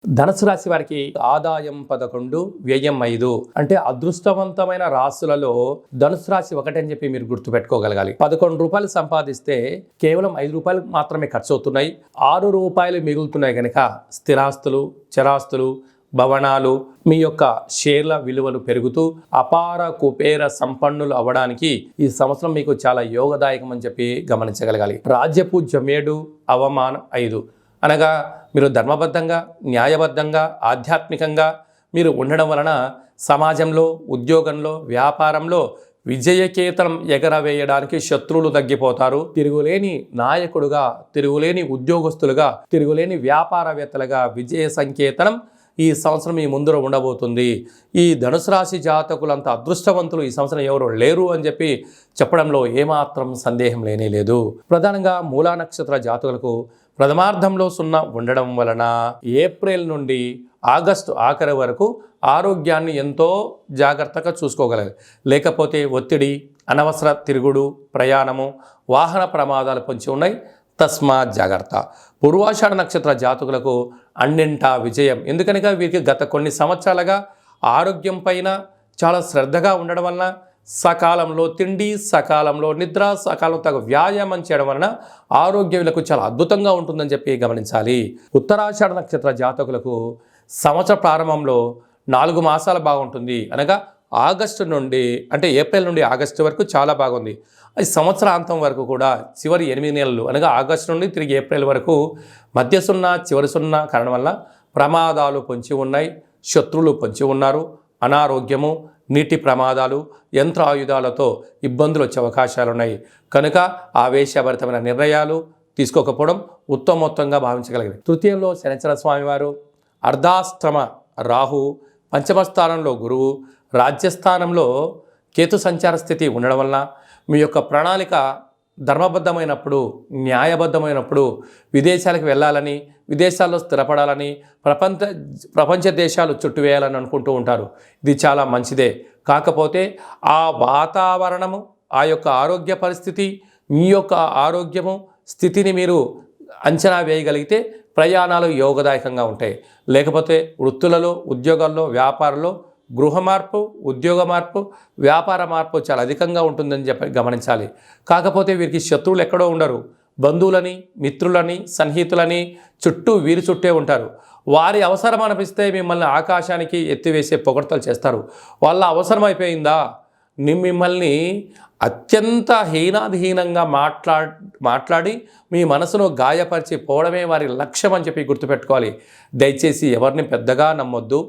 ధనుసు రాశి వారికి ఆదాయం 11, వ్యయం 5. అంటే అదృష్టవంతమైన రాశులలో ధనుసు రాశి ఒకటని చెప్పి మీరు గుర్తుపెట్టుకోగలగాలి. 11 రూపాయలు సంపాదిస్తే కేవలం 5 రూపాయలు మాత్రమే ఖర్చు అవుతున్నాయి. 6 రూపాయలు మిగులుతున్నాయి కనుక స్థిరాస్తులు, చరాస్తులు, భవనాలు, మీ యొక్క షేర్ల విలువలు పెరుగుతూ అపార కుబేర సంపన్నులు అవ్వడానికి ఈ సంవత్సరం మీకు చాలా యోగదాయకం అని చెప్పి గమనించగలగాలి. రాజ్యపూజ్యం 7, అవమానం 5. అనగా మీరు ధర్మబద్ధంగా, న్యాయబద్ధంగా, ఆధ్యాత్మికంగా మీరు ఉండడం వలన సమాజంలో, ఉద్యోగంలో, వ్యాపారంలో విజయకేతనం ఎగరవేయడానికి శత్రువులు తగ్గిపోతారు. తిరుగులేని నాయకుడుగా, తిరుగులేని ఉద్యోగస్తులుగా, తిరుగులేని వ్యాపారవేత్తలుగా విజయ సంకేతనం ఈ సంవత్సరం మీ ముందర ఉండబోతుంది. ఈ ధనుసు రాశి జాతకులంత అదృష్టవంతులు ఈ సంవత్సరం ఎవరు లేరు అని చెప్పి చెప్పడంలో ఏమాత్రం సందేహం లేనే లేదు. ప్రధానంగా మూలా నక్షత్ర జాతకులకు ప్రథమార్థంలో 0 ఉండడం వలన ఏప్రిల్ నుండి ఆగస్టు ఆఖరి వరకు ఆరోగ్యాన్ని ఎంతో జాగ్రత్తగా చూసుకోగలరు. లేకపోతే ఒత్తిడి, అనవసర తిరుగుడు, ప్రయాణము, వాహన ప్రమాదాలు పొంచి ఉన్నాయి. తస్మాత్ జాగ్రత్త. పూర్వాషాఢ నక్షత్ర జాతకులకు అన్నింటా విజయం. ఎందుకనగా వీరికి గత కొన్ని సంవత్సరాలుగా ఆరోగ్యం పైన చాలా శ్రద్ధగా ఉండడం వలన సకాలంలో తిండి, సకాలంలో నిద్ర, సకాలంలో తగు వ్యాయామం చేయడం వలన ఆరోగ్యం వీళ్ళకు చాలా అద్భుతంగా ఉంటుందని చెప్పి గమనించాలి. ఉత్తరాషాఢ నక్షత్ర జాతకులకు సంవత్సర ప్రారంభంలో 4 మాసాలు బాగుంటుంది. అనగా ఆగస్టు నుండి, అంటే ఏప్రిల్ నుండి ఆగస్టు వరకు చాలా బాగుంది. ఈ సంవత్సరాంతం వరకు కూడా చివరి 8 నెలలు అనగా ఆగస్టు నుండి తిరిగి ఏప్రిల్ వరకు మధ్య 0, చివరి 0 కారణం వల్ల ప్రమాదాలు పొంచి ఉన్నాయి, శత్రువులు పొంచి ఉన్నారు, అనారోగ్యము, నీటి ప్రమాదాలు, యంత్ర ఆయుధాలతో ఇబ్బందులు వచ్చే అవకాశాలు ఉన్నాయి. కనుక ఆవేశభరితమైన నిర్ణయాలు తీసుకోకపోవడం ఉత్తమోత్తంగా భావించగలిగింది. తృతీయంలో శనిచర స్వామివారు, అర్ధాష్టమ రాహు, పంచమ స్థానంలో గురువు, రాజ్యస్థానంలో కేతు సంచార స్థితి ఉండడం వలన మీ యొక్క ప్రణాళిక ధర్మబద్ధమైనప్పుడు, న్యాయబద్ధమైనప్పుడు విదేశాలకు వెళ్ళాలని, విదేశాల్లో స్థిరపడాలని, ప్రపంచ దేశాలు చుట్టువేయాలని అనుకుంటూ ఉంటారు. ఇది చాలా మంచిదే. కాకపోతే ఆ వాతావరణము, ఆ యొక్క ఆరోగ్య పరిస్థితి, మీ యొక్క ఆరోగ్యము స్థితిని మీరు అంచనా వేయగలిగితే ప్రయాణాలు యోగదాయకంగా ఉంటాయి. లేకపోతే వృత్తులలో, ఉద్యోగాల్లో, వ్యాపారంలో గృహ మార్పు, ఉద్యోగ మార్పు, వ్యాపార మార్పు చాలా అధికంగా ఉంటుందని చెప్పి గమనించాలి. కాకపోతే వీరికి శత్రువులు ఎక్కడో ఉండరు. బంధువులని, మిత్రులని, సన్నిహితులని వీరి చుట్టే ఉంటారు. వారి అవసరం అనిపిస్తే మిమ్మల్ని ఆకాశానికి ఎత్తివేసే పొగడ్తలు చేస్తారు. వాళ్ళ అవసరం అయిపోయిందా మిమ్మల్ని అత్యంత హీనాధిహీనంగా మాట్లాడి మీ మనసును గాయపరిచి పోవడమే వారి లక్ష్యం అని చెప్పి గుర్తుపెట్టుకోవాలి. దయచేసి ఎవరిని పెద్దగా నమ్మొద్దు,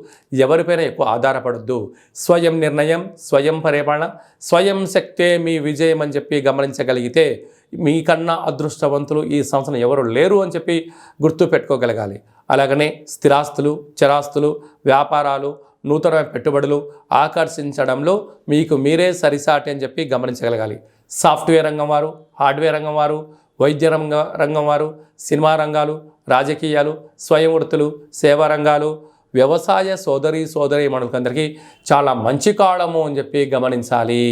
ఎవరిపైన ఎక్కువ ఆధారపడొద్దు. స్వయం నిర్ణయం, స్వయం పరిపాలన, స్వయం శక్తే మీ విజయం అని చెప్పి గమనించగలిగితే మీకన్నా అదృష్టవంతులు ఈ సంవత్సరం ఎవరు లేరు అని చెప్పి గుర్తుపెట్టుకోగలగాలి. అలాగనే స్థిరాస్తులు, చరాస్తులు, వ్యాపారాలు, నూతనమైన పెట్టుబడులు ఆకర్షించడంలో మీకు మీరే సరిసాటి అని చెప్పి గమనించగలగాలి. సాఫ్ట్వేర్ రంగం వారు, హార్డ్వేర్ రంగం వారు, వైద్య రంగం వారు, సినిమా రంగాలు, రాజకీయాలు, స్వయం వృత్తులు, సేవా రంగాలు, వ్యవసాయ సోదరీమణులందరికీ చాలా మంచి కాలము అని చెప్పి గమనించాలి.